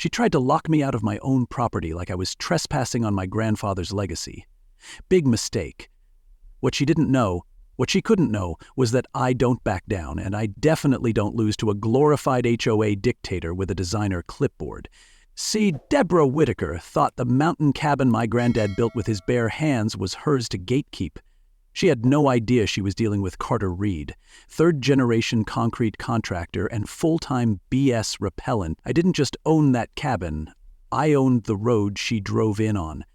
She tried to lock me out of my own property like I was trespassing on my grandfather's legacy. Big mistake. What she couldn't know, was that I don't back down, and I definitely don't lose to a glorified HOA dictator with a designer clipboard. See, Deborah Whitaker thought the mountain cabin my granddad built with his bare hands was hers to gatekeep. She had no idea she was dealing with Carter Reed, third-generation concrete contractor and full-time BS repellent. I didn't just own that cabin, I owned the road she drove in on.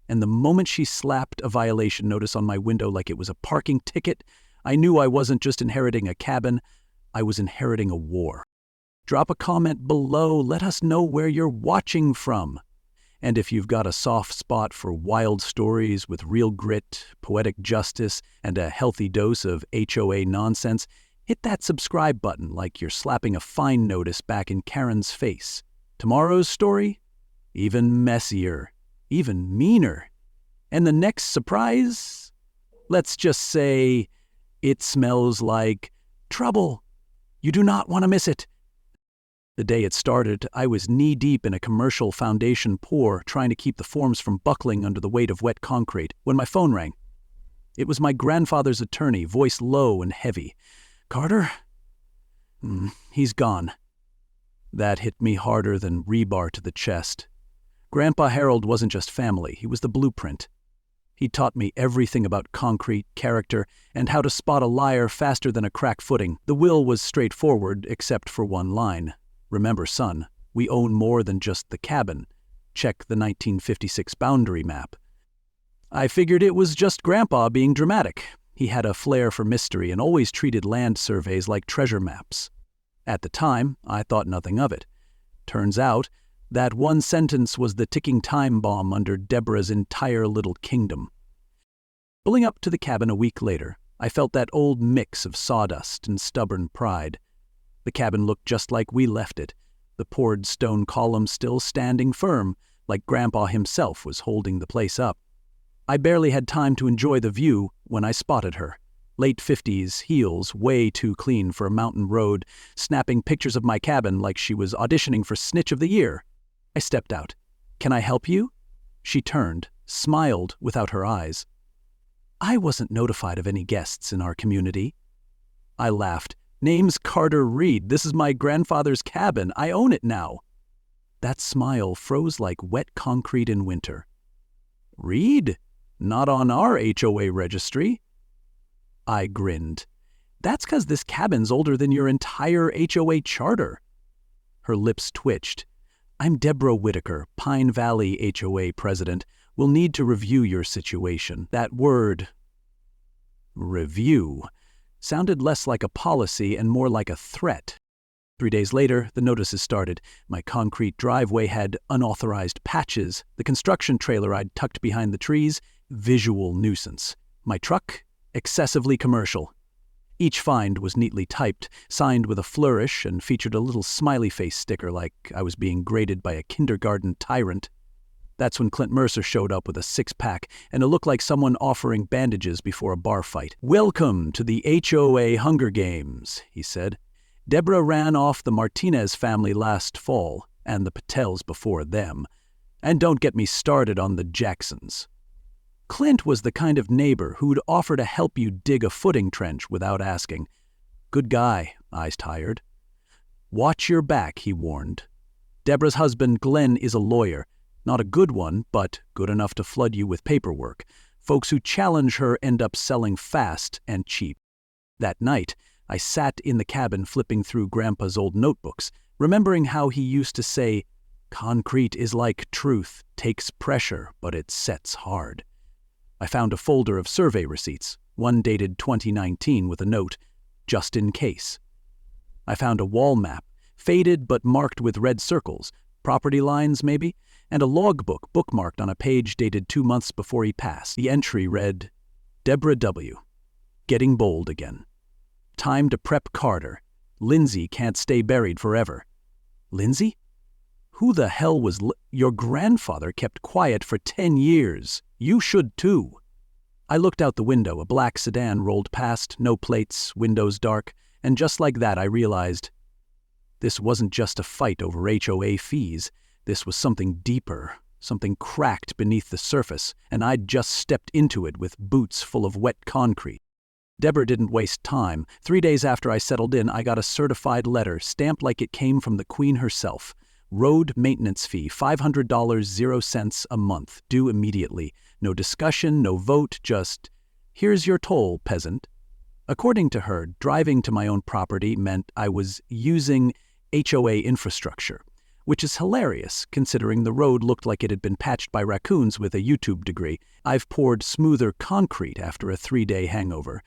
And the moment she slapped a violation notice on my window like it was a parking ticket, I knew I wasn't just inheriting a cabin, I was inheriting a war. Drop a comment below, let us know where you're watching from. And if you've got a soft spot for wild stories with real grit, poetic justice, and a healthy dose of HOA nonsense, hit that subscribe button like you're slapping a fine notice back in Karen's face. Tomorrow's story? Even messier, even meaner. And the next surprise? Let's just say, it smells like trouble. You do not want to miss it. The day it started, I was knee-deep in a commercial foundation pour trying to keep the forms from buckling under the weight of wet concrete when my phone rang. It was my grandfather's attorney, voice low and heavy. "Carter? He's gone." That hit me harder than rebar to the chest. Grandpa Harold wasn't just family, he was the blueprint. He taught me everything about concrete, character, and how to spot a liar faster than a crack footing. The will was straightforward, except for one line. "Remember, son, we own more than just the cabin. Check the 1956 boundary map." I figured it was just Grandpa being dramatic. He had a flair for mystery and always treated land surveys like treasure maps. At the time, I thought nothing of it. Turns out, that one sentence was the ticking time bomb under Deborah's entire little kingdom. Pulling up to the cabin a week later, I felt that old mix of sawdust and stubborn pride. The cabin looked just like we left it, the poured stone columns still standing firm, like Grandpa himself was holding the place up. I barely had time to enjoy the view when I spotted her. Late 50s, heels way too clean for a mountain road, snapping pictures of my cabin like she was auditioning for Snitch of the Year. I stepped out. "Can I help you?" She turned, smiled without her eyes. "I wasn't notified of any guests in our community." I laughed. "Name's Carter Reed. This is my grandfather's cabin. I own it now." That smile froze like wet concrete in winter. "Reed? Not on our HOA registry." I grinned. "That's 'cause this cabin's older than your entire HOA charter." Her lips twitched. "I'm Deborah Whitaker, Pine Valley HOA president. We'll need to review your situation." That word, review, sounded less like a policy and more like a threat. 3 days later, the notices started. My concrete driveway had unauthorized patches. The construction trailer I'd tucked behind the trees, visual nuisance. My truck, excessively commercial. Each find was neatly typed, signed with a flourish, and featured a little smiley face sticker like I was being graded by a kindergarten tyrant. That's when Clint Mercer showed up with a six-pack and it looked like someone offering bandages before a bar fight. "Welcome to the HOA Hunger Games," he said. "Deborah ran off the Martinez family last fall, and the Patels before them. And don't get me started on the Jacksons." Clint was the kind of neighbor who'd offer to help you dig a footing trench without asking. Good guy, eyes tired. "Watch your back," he warned. "Deborah's husband, Glenn, is a lawyer. Not a good one, but good enough to flood you with paperwork. Folks who challenge her end up selling fast and cheap." That night, I sat in the cabin flipping through Grandpa's old notebooks, remembering how he used to say, "Concrete is like truth, takes pressure, but it sets hard." I found a folder of survey receipts, one dated 2019 with a note, "Just in case." I found a wall map, faded but marked with red circles, property lines maybe, and a logbook bookmarked on a page dated 2 months before he passed. The entry read, "Deborah W. Getting bold again. Time to prep Carter. Lindsay can't stay buried forever." Lindsay? Who the hell was Your grandfather kept quiet for 10 years. You should too. I looked out the window. A black sedan rolled past, no plates, windows dark, and just like that I realized this wasn't just a fight over HOA fees. This was something deeper, something cracked beneath the surface, and I'd just stepped into it with boots full of wet concrete. Deborah didn't waste time. 3 days after I settled in, I got a certified letter, stamped like it came from the Queen herself. Road maintenance fee, $500, 0 cents a month, due immediately. No discussion, no vote, just, here's your toll, peasant. According to her, driving to my own property meant I was using HOA infrastructure, which is hilarious considering the road looked like it had been patched by raccoons with a YouTube degree. I've poured smoother concrete after a 3-day hangover.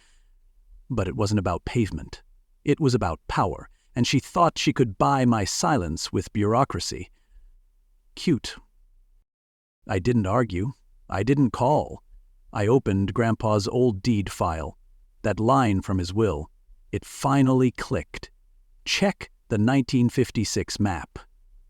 But it wasn't about pavement. It was about power, and she thought she could buy my silence with bureaucracy. Cute. I didn't argue. I didn't call. I opened Grandpa's old deed file. That line from his will. It finally clicked. Check the 1956 map.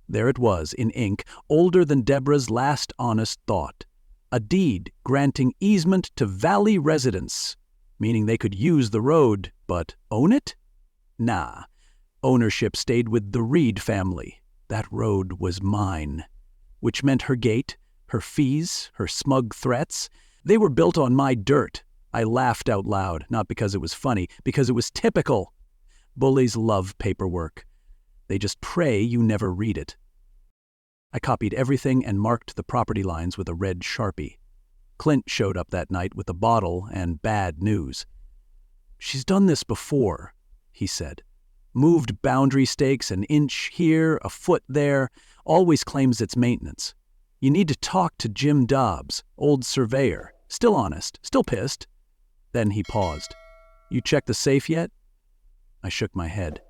There it was, in ink, older than Deborah's last honest thought. A deed granting easement to Valley residents, meaning they could use the road, but own it? Nah. Ownership stayed with the Reed family. That road was mine. Which meant her gate, her fees, her smug threats, they were built on my dirt. I laughed out loud, not because it was funny, because it was typical. Bullies love paperwork. They just pray you never read it. I copied everything and marked the property lines with a red Sharpie. Clint showed up that night with a bottle and bad news. She's done this before, he said. Moved boundary stakes an inch here, a foot there, always claims it's maintenance. You need to talk to Jim Dobbs, old surveyor. Still honest, still pissed. Then he paused. You checked the safe yet? I shook my head.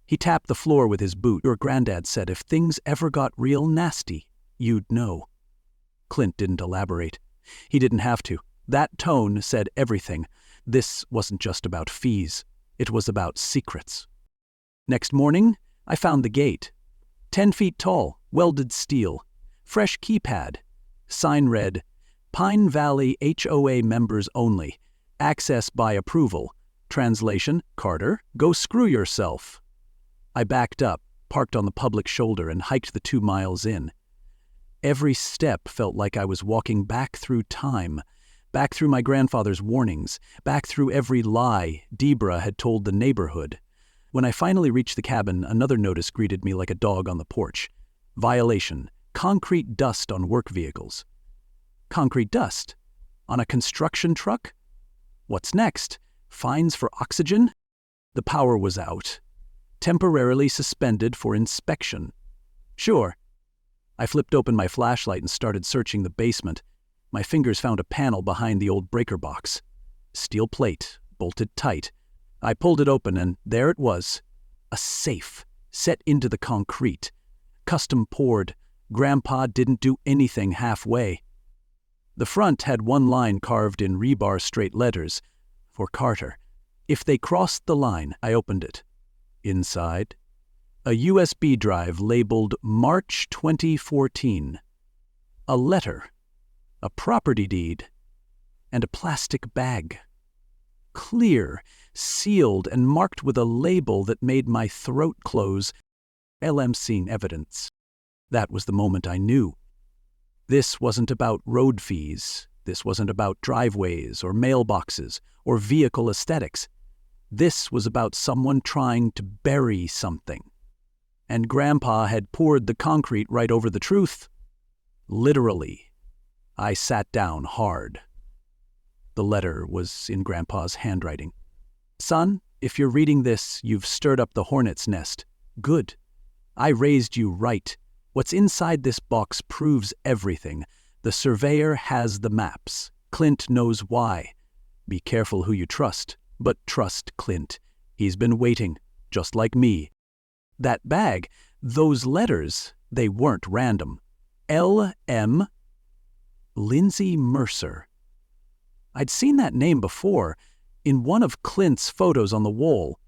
He tapped the floor with his boot. Your granddad said if things ever got real nasty, you'd know. Clint didn't elaborate. He didn't have to. That tone said everything. This wasn't just about fees. It was about secrets. Next morning, I found the gate. 10 feet tall, welded steel. Fresh keypad. Sign read, Pine Valley HOA members only. Access by approval. Translation, Carter, go screw yourself. I backed up, parked on the public shoulder, and hiked the 2 miles in. Every step felt like I was walking back through time, back through my grandfather's warnings, back through every lie Deborah had told the neighborhood. When I finally reached the cabin, another notice greeted me like a dog on the porch. Violation, concrete dust on work vehicles. Concrete dust? On a construction truck? What's next? Fines for oxygen? The power was out. Temporarily suspended for inspection. Sure. I flipped open my flashlight and started searching the basement. My fingers found a panel behind the old breaker box. Steel plate, bolted tight. I pulled it open and there it was. A safe, set into the concrete. Custom poured. Grandpa didn't do anything halfway. The front had one line carved in rebar straight letters. For Carter. If they crossed the line, I opened it. Inside, a USB drive labeled March 2014. A letter, a property deed, and a plastic bag. Clear, sealed, and marked with a label that made my throat close. LMC evidence. That was the moment I knew. This wasn't about road fees. This wasn't about driveways or mailboxes or vehicle aesthetics. This was about someone trying to bury something. And Grandpa had poured the concrete right over the truth. Literally. I sat down hard. The letter was in Grandpa's handwriting. Son, if you're reading this, you've stirred up the hornet's nest. Good. I raised you right. What's inside this box proves everything. The surveyor has the maps. Clint knows why. Be careful who you trust, but trust Clint. He's been waiting, just like me. That bag, those letters, they weren't random. L.M. Lindsay Mercer. I'd seen that name before, in one of Clint's photos on the wall.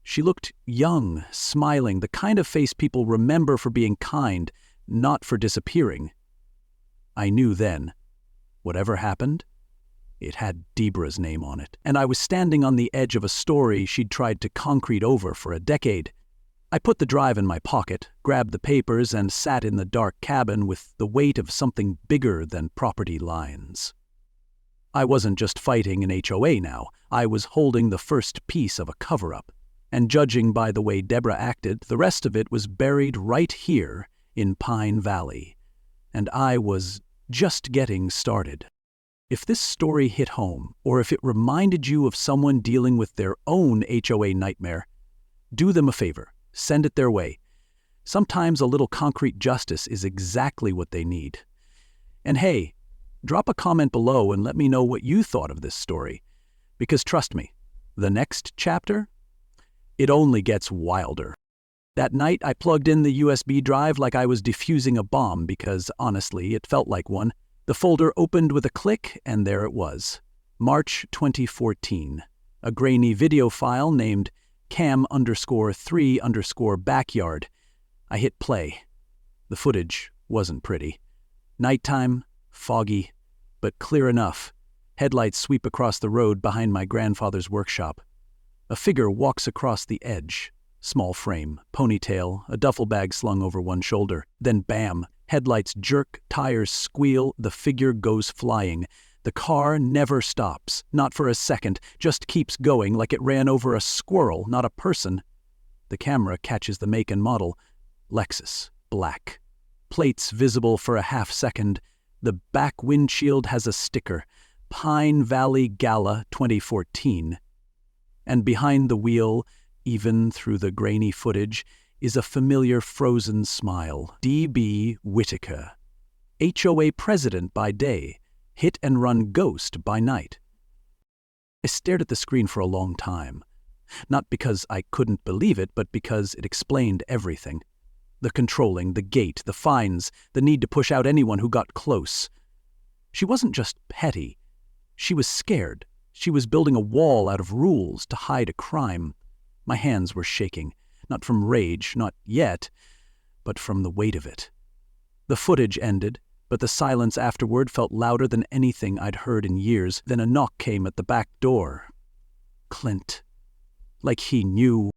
She looked young, smiling, the kind of face people remember for being kind, not for disappearing. I knew then, whatever happened, it had Deborah's name on it, and I was standing on the edge of a story she'd tried to concrete over for a decade. I put the drive in my pocket, grabbed the papers, and sat in the dark cabin with the weight of something bigger than property lines. I wasn't just fighting an HOA now. I was holding the first piece of a cover-up. And judging by the way Deborah acted, the rest of it was buried right here in Pine Valley. And I was just getting started. If this story hit home, or if it reminded you of someone dealing with their own HOA nightmare, do them a favor. Send it their way. Sometimes a little concrete justice is exactly what they need. And hey, drop a comment below and let me know what you thought of this story. Because trust me, the next chapter, it only gets wilder. That night, I plugged in the USB drive like I was defusing a bomb because, honestly, it felt like one. The folder opened with a click, and there it was. March 2014. A grainy video file named cam_3_backyard. I hit play. The footage wasn't pretty. Nighttime, foggy, but clear enough. Headlights sweep across the road behind my grandfather's workshop. A figure walks across the edge. Small frame, ponytail, a duffel bag slung over one shoulder. Then bam, headlights jerk, tires squeal, the figure goes flying. The car never stops, not for a second, just keeps going like it ran over a squirrel, not a person. The camera catches the make and model. Lexus, black. Plates visible for a half second. The back windshield has a sticker, Pine Valley Gala 2014. And behind the wheel, even through the grainy footage, is a familiar frozen smile. D.B. Whitaker, HOA president by day, hit-and-run ghost by night. I stared at the screen for a long time, not because I couldn't believe it, but because it explained everything. The controlling, the gate, the fines, the need to push out anyone who got close. She wasn't just petty. She was scared. She was building a wall out of rules to hide a crime. My hands were shaking, not from rage, not yet, but from the weight of it. The footage ended, but the silence afterward felt louder than anything I'd heard in years. Then a knock came at the back door. Clint. Like he knew.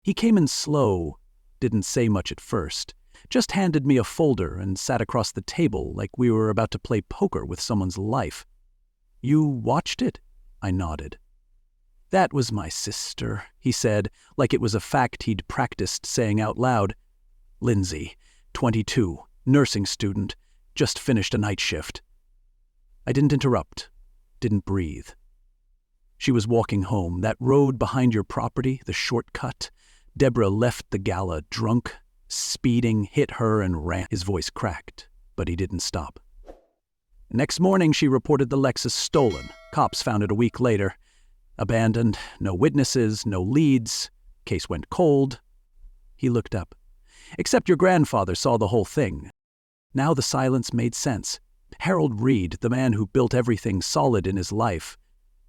He came in slow, didn't say much at first, just handed me a folder and sat across the table like we were about to play poker with someone's life. You watched it? I nodded. That was my sister, he said, like it was a fact he'd practiced saying out loud. Lindsay, 22, nursing student, just finished a night shift. I didn't interrupt, didn't breathe. She was walking home, that road behind your property, the shortcut. Deborah left the gala drunk, speeding, hit her and ran. His voice cracked, but he didn't stop. Next morning, she reported the Lexus stolen. Cops found it a week later. Abandoned, no witnesses, no leads. Case went cold. He looked up. Except your grandfather saw the whole thing. Now the silence made sense. Harold Reed, the man who built everything solid in his life,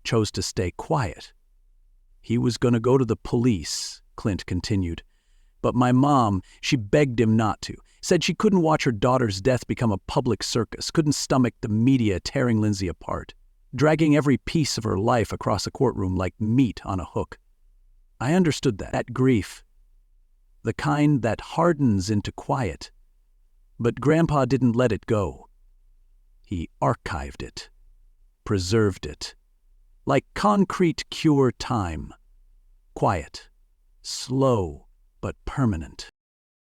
chose to stay quiet. He was going to go to the police, Clint continued. But my mom, she begged him not to. Said she couldn't watch her daughter's death become a public circus, couldn't stomach the media tearing Lindsay apart, dragging every piece of her life across a courtroom like meat on a hook. I understood that grief, the kind that hardens into quiet. But Grandpa didn't let it go. He archived it, preserved it, like concrete cure time. Quiet, slow, but permanent.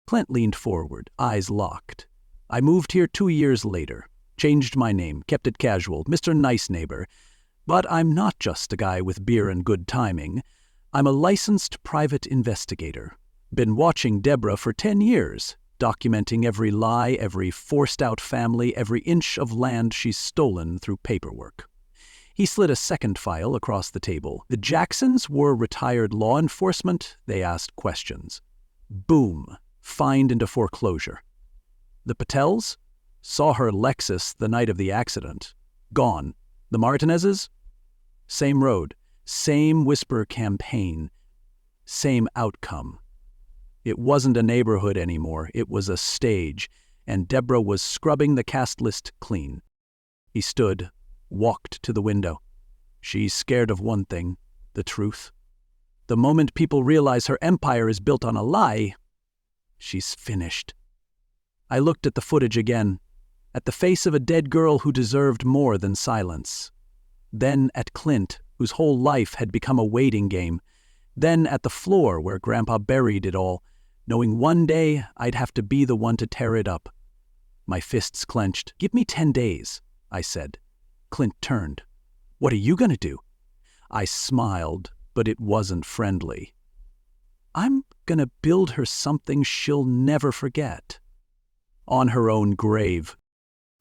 Clint leaned forward, eyes locked. I moved here 2 years later, changed my name, kept it casual, Mr. Nice Neighbor. But I'm not just a guy with beer and good timing. I'm a licensed private investigator. Been watching Deborah for 10 years, documenting every lie, every forced-out family, every inch of land she's stolen through paperwork. He slid a second file across the table. The Jacksons were retired law enforcement. They asked questions. Boom. Fined into foreclosure. The Patels? Saw her Lexus the night of the accident. Gone. The Martinezes? Same road. Same whisper campaign. Same outcome. It wasn't a neighborhood anymore. It was a stage, and Deborah was scrubbing the cast list clean. He stood, walked to the window. She's scared of one thing, the truth. The moment people realize her empire is built on a lie, She's finished. I looked at the footage again, at the face of a dead girl who deserved more than silence. Then at Clint, whose whole life had become a waiting game. Then at the floor where Grandpa buried it all, knowing one day I'd have to be the one to tear it up. My fists clenched. "Give me 10 days, I said. Clint turned. "What are you going to do?" I smiled, but it wasn't friendly. "I'm going to build her something she'll never forget. On her own grave.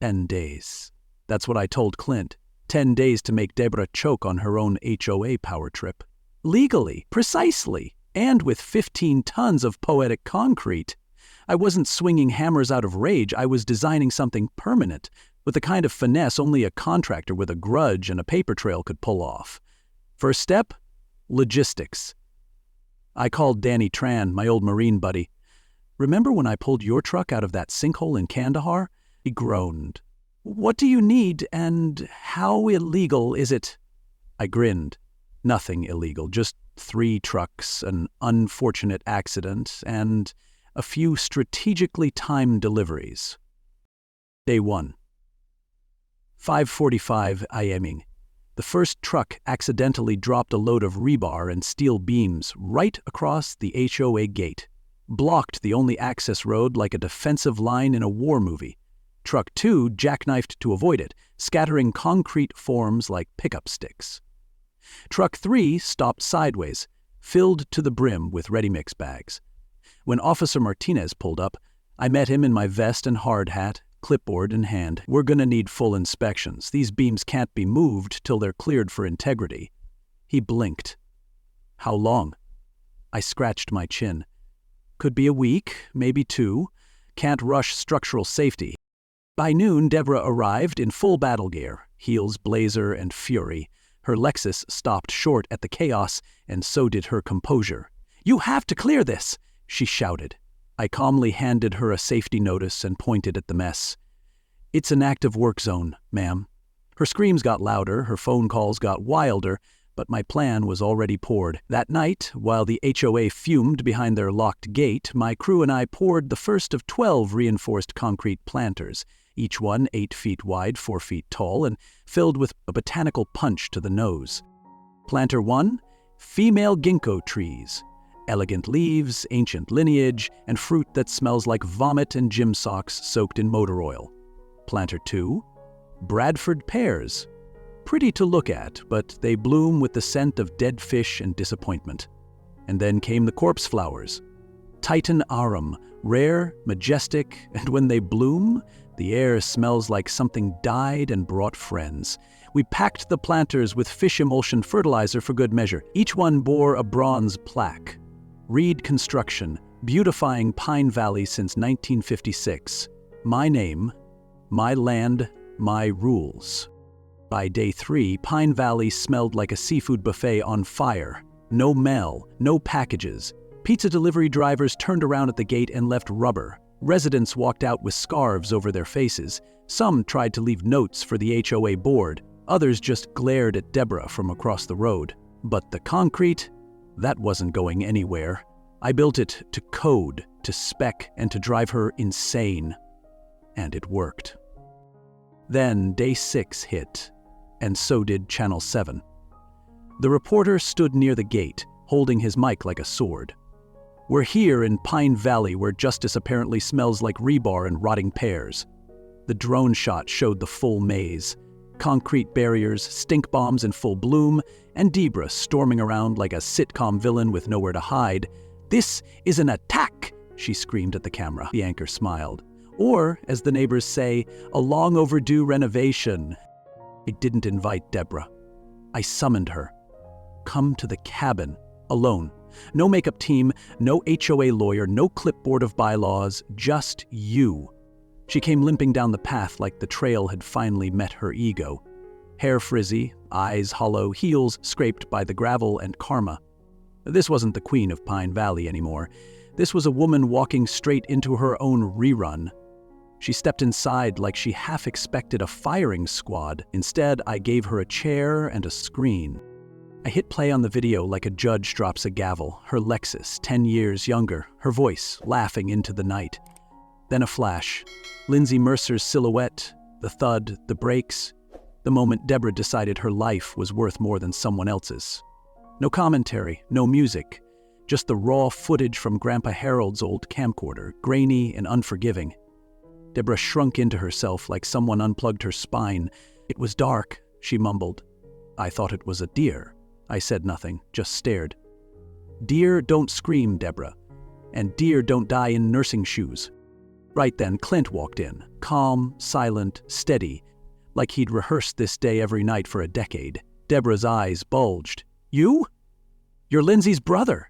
10 days. That's what I told Clint. 10 days to make Deborah choke on her own HOA power trip. Legally, precisely, and with 15 tons of poetic concrete. I wasn't swinging hammers out of rage, I was designing something permanent, with the kind of finesse only a contractor with a grudge and a paper trail could pull off. First step? Logistics. I called Danny Tran, my old Marine buddy. "Remember when I pulled your truck out of that sinkhole in Kandahar?" He groaned. "What do you need, and how illegal is it?" I grinned. Nothing illegal, just 3 trucks, an unfortunate accident, and a few strategically timed deliveries. Day 1. 5:45 a.m. The first truck accidentally dropped a load of rebar and steel beams right across the HOA gate, blocked the only access road like a defensive line in a war movie. Truck 2 jackknifed to avoid it, scattering concrete forms like pickup sticks. Truck 3 stopped sideways, filled to the brim with ready-mix bags. When Officer Martinez pulled up, I met him in my vest and hard hat, clipboard in hand. "We're gonna need full inspections. These beams can't be moved till they're cleared for integrity." He blinked. "How long?" I scratched my chin. "Could be a week, maybe 2. Can't rush structural safety." By noon, Deborah arrived in full battle gear, heels, blazer, and fury. Her Lexus stopped short at the chaos, and so did her composure. "You have to clear this!" she shouted. I calmly handed her a safety notice and pointed at the mess. "It's an active work zone, ma'am." Her screams got louder, her phone calls got wilder, but my plan was already poured. That night, while the HOA fumed behind their locked gate, my crew and I poured the first of 12 reinforced concrete planters, each one 8 feet wide, 4 feet tall, and filled with a botanical punch to the nose. Planter 1, female ginkgo trees. Elegant leaves, ancient lineage, and fruit that smells like vomit and gym socks soaked in motor oil. Planter 2, Bradford pears. Pretty to look at, but they bloom with the scent of dead fish and disappointment. And then came the corpse flowers. Titan arum, rare, majestic, and when they bloom, the air smells like something died and brought friends. We packed the planters with fish emulsion fertilizer for good measure. Each one bore a bronze plaque. Reed Construction, beautifying Pine Valley since 1956. My name, my land, my rules. By day 3, Pine Valley smelled like a seafood buffet on fire. No mail, no packages. Pizza delivery drivers turned around at the gate and left rubber. Residents walked out with scarves over their faces. Some tried to leave notes for the HOA board. Others just glared at Deborah from across the road. But the concrete, that wasn't going anywhere. I built it to code, to spec, and to drive her insane. And it worked. Then day 6 hit, and so did Channel 7. The reporter stood near the gate, holding his mic like a sword. "We're here in Pine Valley where justice apparently smells like rebar and rotting pears." The drone shot showed the full maze. Concrete barriers, stink bombs in full bloom, and Deborah storming around like a sitcom villain with nowhere to hide. "This is an attack!" she screamed at the camera. The anchor smiled. "Or, as the neighbors say, a long overdue renovation." I didn't invite Deborah. I summoned her. "Come to the cabin, alone. No makeup team, no HOA lawyer, no clipboard of bylaws, just you." She came limping down the path like the trail had finally met her ego. Hair frizzy, eyes hollow, heels scraped by the gravel and karma. This wasn't the queen of Pine Valley anymore. This was a woman walking straight into her own rerun. She stepped inside like she half expected a firing squad. Instead, I gave her a chair and a screen. I hit play on the video like a judge drops a gavel, her Lexus, 10 years younger, her voice laughing into the night. Then a flash. Lindsay Mercer's silhouette, the thud, the brakes. The moment Deborah decided her life was worth more than someone else's. No commentary, no music, just the raw footage from Grandpa Harold's old camcorder, grainy and unforgiving. Deborah shrunk into herself like someone unplugged her spine. "It was dark," she mumbled. "I thought it was a deer." I said nothing, just stared. Deer don't scream, Deborah. And deer don't die in nursing shoes. Right then, Clint walked in, calm, silent, steady, like he'd rehearsed this day every night for a decade. Deborah's eyes bulged. "You? You're Lindsay's brother."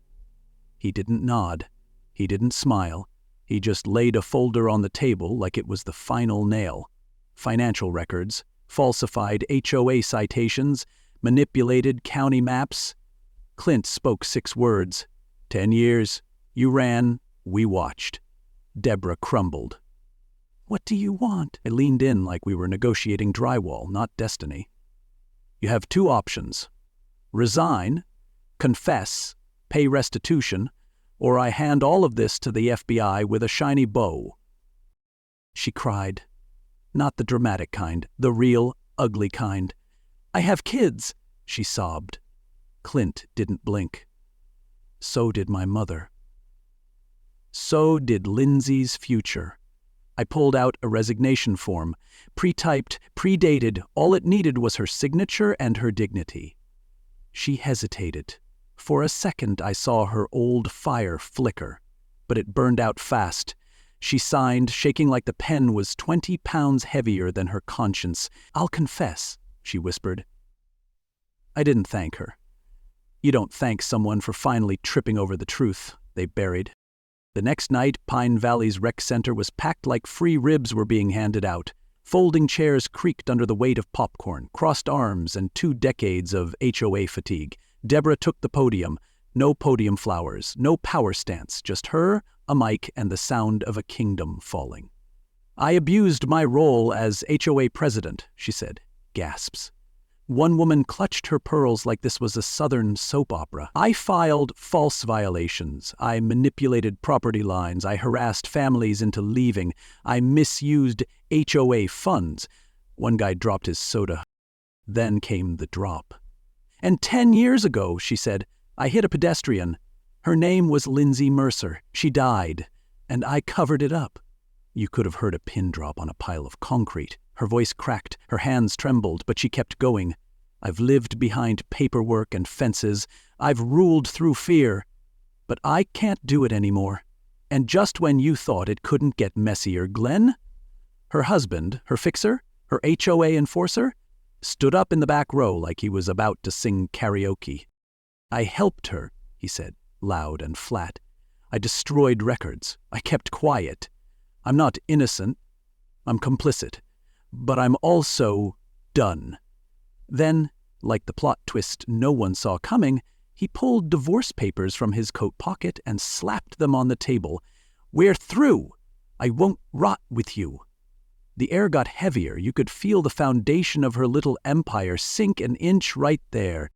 He didn't nod. He didn't smile. He just laid a folder on the table like it was the final nail. Financial records, falsified HOA citations, manipulated county maps. Clint spoke 6 words. 10 years. You ran. We watched. Deborah crumbled. "What do you want?" I leaned in like we were negotiating drywall, not destiny. "You have 2 options. Resign, confess, pay restitution, or I hand all of this to the FBI with a shiny bow." She cried. Not the dramatic kind, the real, ugly kind. "I have kids," she sobbed. Clint didn't blink. So did my mother. So did Lindsay's future. I pulled out a resignation form, pre-typed, pre-dated. All it needed was her signature and her dignity. She hesitated. For a second I saw her old fire flicker, but it burned out fast. She signed, shaking like the pen was 20 pounds heavier than her conscience. "I'll confess," she whispered. I didn't thank her. You don't thank someone for finally tripping over the truth they buried. The next night, Pine Valley's rec center was packed like free ribs were being handed out. Folding chairs creaked under the weight of popcorn, crossed arms, and 2 decades of HOA fatigue. Deborah took the podium. No podium flowers, no power stance, just her, a mic, and the sound of a kingdom falling. "I abused my role as HOA president," she said. Gasps. One woman clutched her pearls like this was a southern soap opera. "I filed false violations. I manipulated property lines. I harassed families into leaving. I misused HOA funds." One guy dropped his soda. Then came the drop. "And 10 years ago," she said, "I hit a pedestrian. Her name was Lindsay Mercer. She died, and I covered it up." You could have heard a pin drop on a pile of concrete. Her voice cracked, her hands trembled, but she kept going. "I've lived behind paperwork and fences. I've ruled through fear. But I can't do it anymore. And just when you thought it couldn't get messier, Glenn," her husband, her fixer, her HOA enforcer, stood up in the back row like he was about to sing karaoke. "I helped her," he said, loud and flat. "I destroyed records. I kept quiet. I'm not innocent. I'm complicit. But I'm also done." Then, like the plot twist no one saw coming, he pulled divorce papers from his coat pocket and slapped them on the table. "We're through. I won't rot with you." The air got heavier. You could feel the foundation of her little empire sink an inch right there.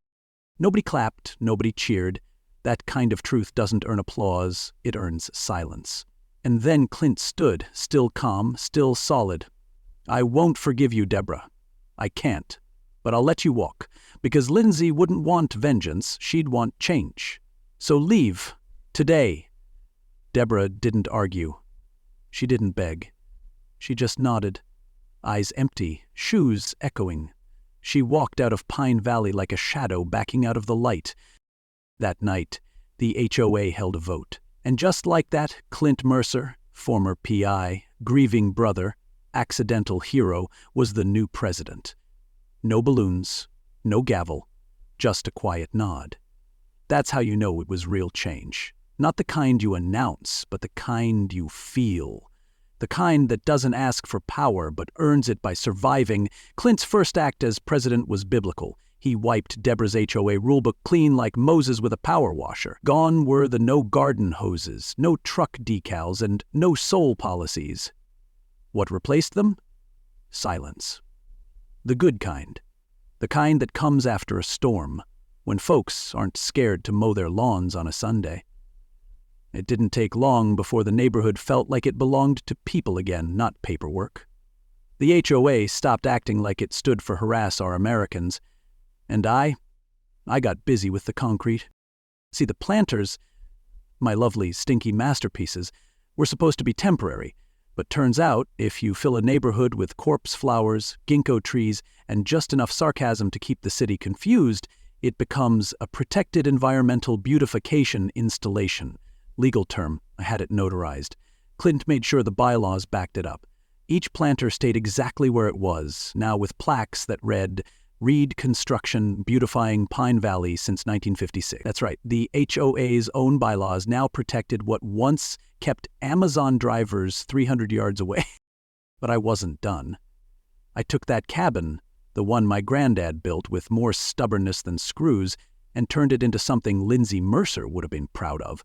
Nobody clapped, nobody cheered. That kind of truth doesn't earn applause, it earns silence. And then Clint stood, still calm, still solid. "I won't forgive you, Deborah. I can't. But I'll let you walk, because Lindsay wouldn't want vengeance, she'd want change. So leave. Today." Deborah didn't argue. She didn't beg. She just nodded. Eyes empty, shoes echoing. She walked out of Pine Valley like a shadow backing out of the light. That night, the HOA held a vote. And just like that, Clint Mercer, former PI, grieving brother, accidental hero, was the new president. No balloons, no gavel, just a quiet nod. That's how you know it was real change. Not the kind you announce, but the kind you feel. The kind that doesn't ask for power, but earns it by surviving. Clint's first act as president was biblical. He wiped Deborah's HOA rulebook clean like Moses with a power washer. Gone were the no garden hoses, no truck decals, and no soul policies. What replaced them? Silence. The good kind. The kind that comes after a storm. when folks aren't scared to mow their lawns on a Sunday. It didn't take long before the neighborhood felt like it belonged to people again, not paperwork. The HOA stopped acting like it stood for harass our Americans, and I got busy with the concrete. See, the planters, my lovely stinky masterpieces, were supposed to be temporary, but turns out if you fill a neighborhood with corpse flowers, ginkgo trees, and just enough sarcasm to keep the city confused, it becomes a protected environmental beautification installation. Legal term, I had it notarized. Clint made sure the bylaws backed it up. Each planter stayed exactly where it was, now with plaques that read, Reed Construction Beautifying Pine Valley since 1956. That's right, the HOA's own bylaws now protected what once kept Amazon drivers 300 yards away. But I wasn't done. I took that cabin, the one my granddad built with more stubbornness than screws, and turned it into something Lindsay Mercer would have been proud of.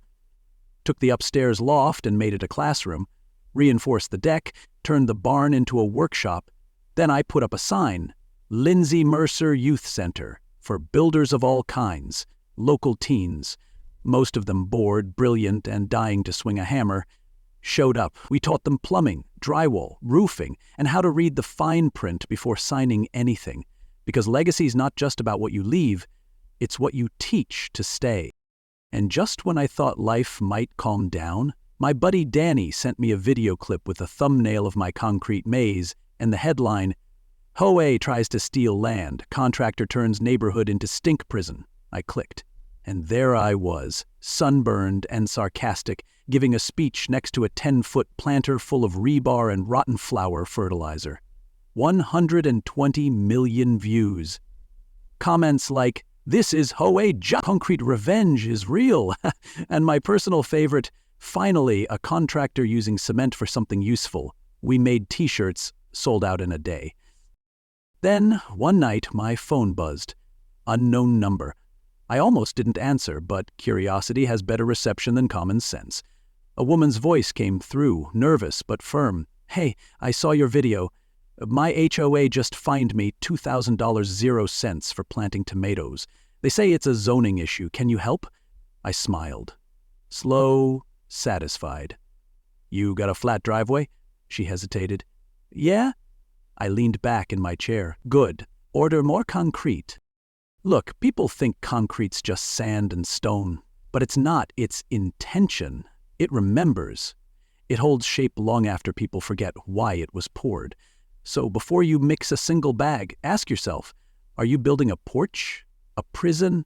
Took the upstairs loft and made it a classroom, reinforced the deck, turned the barn into a workshop. Then I put up a sign, Lindsay Mercer Youth Center, for builders of all kinds, local teens, most of them bored, brilliant, and dying to swing a hammer, showed up. We taught them plumbing, drywall, roofing, and how to read the fine print before signing anything. Because legacy's not just about what you leave, it's what you teach to stay. And just when I thought life might calm down, my buddy Danny sent me a video clip with a thumbnail of my concrete maze and the headline, HOA tries to steal land, contractor turns neighborhood into stink prison. I clicked, and there I was, sunburned and sarcastic, giving a speech next to a 10-foot planter full of rebar and rotten flower fertilizer. 120 million views. Comments like, "This is HOA concrete revenge is real," and my personal favorite, "Finally, a contractor using cement for something useful. We made t-shirts, sold out in a day." Then, one night, my phone buzzed. Unknown number. I almost didn't answer, but curiosity has better reception than common sense. A woman's voice came through, nervous but firm. "Hey, I saw your video. My HOA just fined me $2,000 0 cents for planting tomatoes. They say it's a zoning issue. Can you help?" I smiled. Slow, satisfied. "You got a flat driveway?" She hesitated. "Yeah?" I leaned back in my chair. "Good. Order more concrete." Look, people think concrete's just sand and stone, but it's not. It's intention. It remembers. It holds shape long after people forget why it was poured. So before you mix a single bag, ask yourself, are you building a porch, a prison,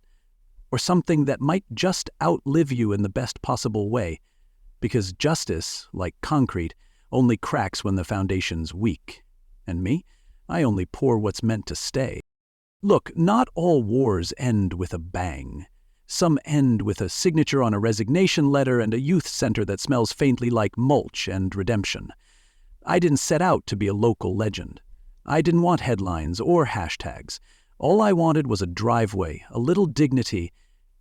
or something that might just outlive you in the best possible way? Because justice, like concrete, only cracks when the foundation's weak. And me? I only pour what's meant to stay. Look, not all wars end with a bang. Some end with a signature on a resignation letter and a youth center that smells faintly like mulch and redemption. I didn't set out to be a local legend. I didn't want headlines or hashtags. All I wanted was a driveway, a little dignity,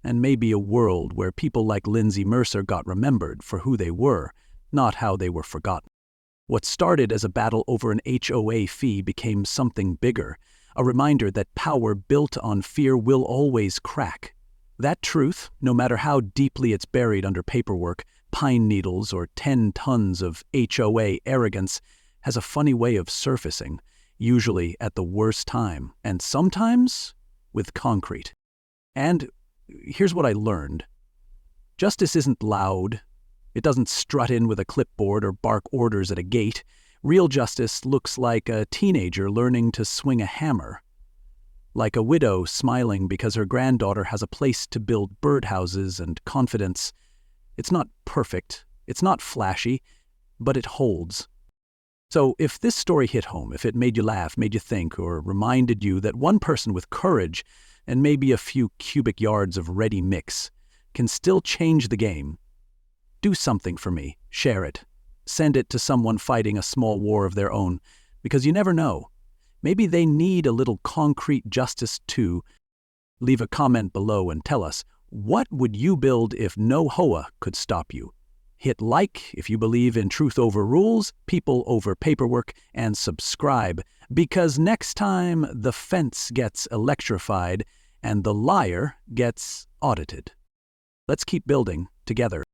and maybe a world where people like Lindsay Mercer got remembered for who they were, not how they were forgotten. What started as a battle over an HOA fee became something bigger, a reminder that power built on fear will always crack. That truth, no matter how deeply it's buried under paperwork, pine needles, or 10 tons of HOA arrogance, has a funny way of surfacing, usually at the worst time, and sometimes with concrete. And here's what I learned. Justice isn't loud. It doesn't strut in with a clipboard or bark orders at a gate. Real justice looks like a teenager learning to swing a hammer. Like a widow smiling because her granddaughter has a place to build birdhouses and confidence. It's not perfect, it's not flashy, but it holds. So if this story hit home, if it made you laugh, made you think, or reminded you that one person with courage and maybe a few cubic yards of ready mix can still change the game, do something for me, share it. Send it to someone fighting a small war of their own, because you never know. Maybe they need a little concrete justice too. Leave a comment below and tell us, what would you build if no HOA could stop you? Hit like if you believe in truth over rules, people over paperwork, and subscribe, because next time the fence gets electrified and the liar gets audited. Let's keep building together.